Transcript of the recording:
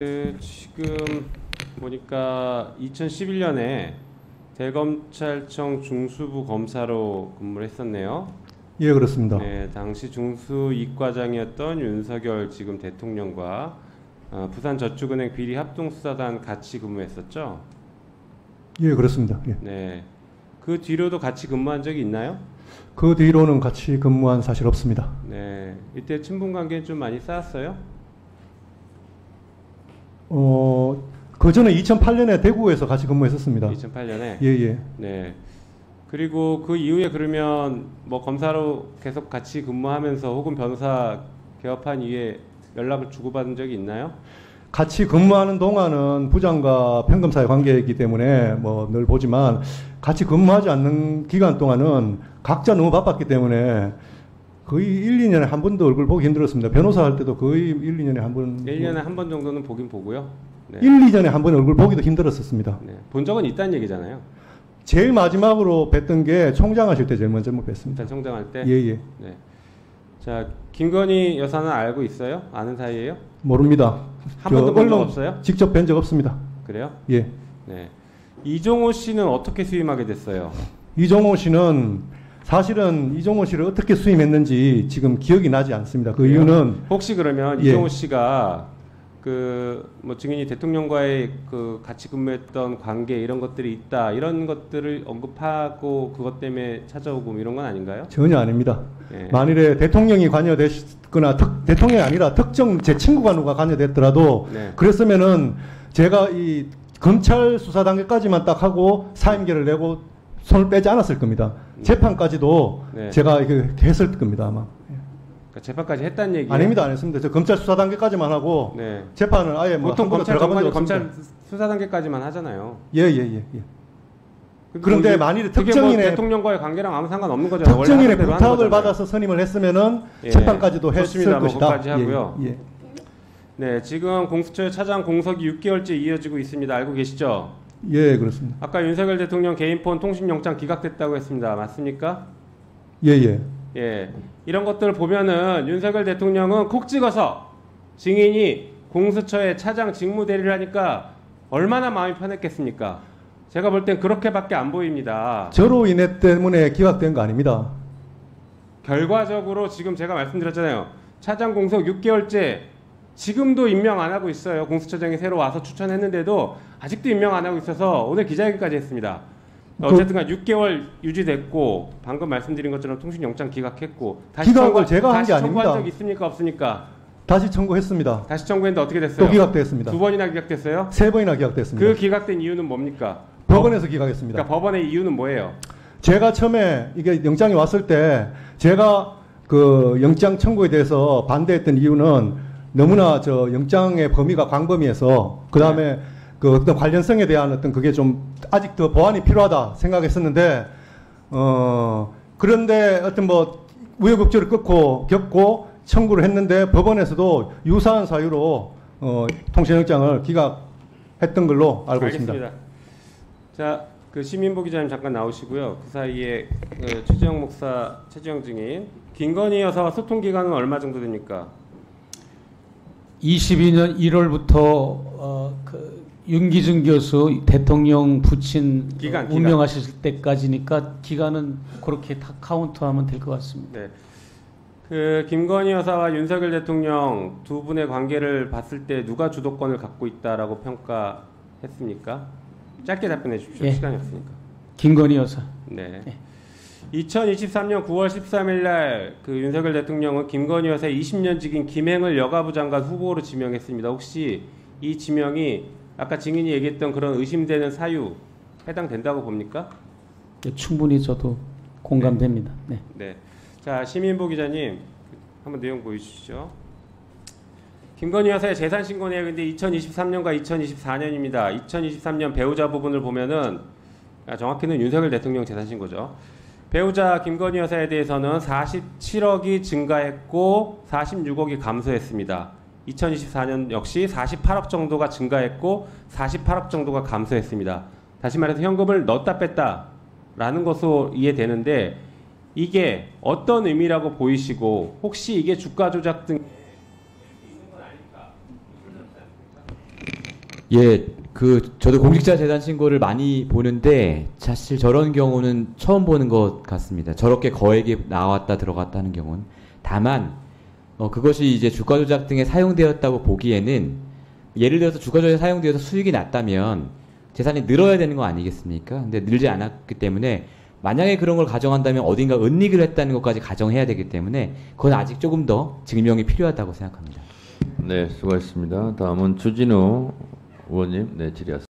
지금 보니까 2011년에 대검찰청 중수부 검사로 근무를 했었네요. 예, 그렇습니다. 네, 당시 중수 이과장이었던 윤석열 지금 대통령과 부산저축은행 비리 합동수사단 같이 근무했었죠. 예, 그렇습니다. 예. 네, 그 뒤로도 같이 근무한 적이 있나요? 그 뒤로는 같이 근무한 사실 없습니다. 네, 이때 친분 관계는 좀 많이 쌓았어요? 그 전에 2008년에 대구에서 같이 근무했었습니다. 2008년에? 예, 예. 네. 그리고 그 이후에 그러면 뭐 검사로 계속 같이 근무하면서 혹은 변호사 개업한 이후에 연락을 주고받은 적이 있나요? 같이 근무하는 동안은 부장과 평검사의 관계이기 때문에 뭐 늘 보지만 같이 근무하지 않는 기간 동안은 각자 너무 바빴기 때문에 거의 1, 2년에 한 번도 얼굴 보기 힘들었습니다. 변호사 할 때도 거의 1, 2년에 한 번. 1년에 한 번 정도는 보긴 보고요. 네. 1, 2년에 한 번 얼굴 보기도 힘들었었습니다. 네. 본 적은 있다는 얘기잖아요. 제일 마지막으로 뵀던 게 총장 하실 때 제일 먼저 뵀습니다. 일단 총장 할 때? 예, 예. 네. 자, 김건희 여사는 알고 있어요? 아는 사이예요? 모릅니다. 한 번도 본 적 없어요? 직접 뵌 적 없습니다. 그래요? 예. 네. 이종호 씨는 어떻게 수임하게 됐어요? 이종호 씨는 사실은 이종호 씨를 어떻게 수임했는지 지금 기억이 나지 않습니다. 그 그래요? 이유는 혹시 그러면 예. 이종호 씨가 그 뭐 증인이 대통령과의 그 같이 근무했던 관계 이런 것들이 있다 이런 것들을 언급하고 그것 때문에 찾아오고 뭐 이런 건 아닌가요? 전혀 아닙니다. 예. 만일에 대통령이 관여됐거나 대통령이 아니라 특정 제 친구가 누가 관여됐더라도 네. 그랬으면은 제가 이 검찰 수사 단계까지만 딱 하고 사임계를 내고 손을 빼지 않았을 겁니다. 재판까지도 네. 제가 이렇게 했을 겁니다 아마. 그러니까 재판까지 했다는 얘기예요? 아닙니다, 안 했습니다. 저 검찰 수사 단계까지만 하고 네. 재판은 아예 뭐 보통 한 번도 검찰 들어가 본 적 장관이 없습니다. 검찰 수사 단계까지만 하잖아요. 예, 예, 예. 예. 그런데 그게 만일에 그게 특정인의 뭐 대통령과의 관계랑 아무 상관없는 거잖아요. 원래 특정인의 하던 대로 하는 부탁을 거잖아요. 받아서 선임을 했으면은 예. 재판까지도 했을 좋습니다. 것이다. 뭐 그것까지 하고요. 예, 예. 네, 지금 공수처의 차장 공석이 6개월째 이어지고 있습니다. 알고 계시죠? 예, 그렇습니다. 아까 윤석열 대통령 개인폰 통신영장 기각됐다고 했습니다. 맞습니까? 예, 예. 예, 이런 것들을 보면은 윤석열 대통령은 콕 찍어서 증인이 공수처의 차장 직무대리를 하니까 얼마나 마음이 편했겠습니까? 제가 볼 땐 그렇게밖에 안 보입니다. 저로 인해 때문에 기각된 거 아닙니다. 결과적으로 지금 제가 말씀드렸잖아요. 차장 공석 6개월째 지금도 임명 안 하고 있어요. 공수처장이 새로 와서 추천했는데도 아직도 임명 안 하고 있어서 오늘 기자회견까지 했습니다. 어쨌든 간 6개월 유지됐고 방금 말씀드린 것처럼 통신영장 기각했고 기각을 제가 한 게 다시 청구한 아닙니다. 적 있습니까? 없습니까? 다시 청구했습니다. 다시 청구했는데 어떻게 됐어요? 또 기각됐습니다. 두 번이나 기각됐어요? 3번이나 기각됐습니다. 그 기각된 이유는 뭡니까? 법원에서 기각했습니다. 그러니까 법원의 이유는 뭐예요? 제가 처음에 이게 영장이 왔을 때 제가 그 영장 청구에 대해서 반대했던 이유는 너무나 저 영장의 범위가 광범위해서 그 다음에 그 어떤 관련성에 대한 어떤 그게 좀 아직 더 보완이 필요하다 생각했었는데 그런데 어떤 뭐 우여곡절을 겪고 청구를 했는데 법원에서도 유사한 사유로 통신영장을 기각했던 걸로 알고 있습니다. 알겠습니다. 자, 그 시민보 기자님 잠깐 나오시고요. 그 사이에 그 최지영 목사, 최지영 증인, 김건희 여사와 소통 기간은 얼마 정도 됩니까? 22년 1월부터 그 윤기준 교수 대통령 부친 기간. 운명하실 때까지니까 기간은 그렇게 다 카운트하면 될 것 같습니다. 네. 그 김건희 여사와 윤석열 대통령 두 분의 관계를 봤을 때 누가 주도권을 갖고 있다라고 평가했습니까? 짧게 답변해 주십시오. 예. 시간이 없으니까. 김건희 여사. 네. 예. 2023년 9월 13일 날 그 윤석열 대통령은 김건희 여사의 20년직인 김행을 여가부 장관 후보로 지명했습니다. 혹시 이 지명이 아까 증인이 얘기했던 그런 의심되는 사유 해당된다고 봅니까? 예, 충분히 저도 공감됩니다. 네. 네. 자, 시민보 기자님 한번 내용 보여주시죠. 김건희 여사의 재산 신고 내역인데 2023년과 2024년입니다. 2023년 배우자 부분을 보면은 정확히는 윤석열 대통령 재산 신고죠. 배우자 김건희 여사에 대해서는 47억이 증가했고 46억이 감소했습니다. 2024년 역시 48억 정도가 증가했고 48억 정도가 감소했습니다. 다시 말해서 현금을 넣었다 뺐다라는 것으로 이해되는데 이게 어떤 의미라고 보이시고 혹시 이게 주가 조작 등 예, 저도 공직자 재산 신고를 많이 보는데 사실 저런 경우는 처음 보는 것 같습니다. 저렇게 거액이 나왔다 들어갔다 하는 경우는. 다만 그것이 이제 주가 조작 등에 사용되었다고 보기에는, 예를 들어서 주가 조작에 사용되어서 수익이 났다면 재산이 늘어야 되는 거 아니겠습니까? 근데 늘지 않았기 때문에 만약에 그런 걸 가정한다면 어딘가 은닉을 했다는 것까지 가정해야 되기 때문에 그건 아직 조금 더 증명이 필요하다고 생각합니다. 네, 수고하셨습니다. 다음은 주진우 의원님, 네, 질의하겠습니다.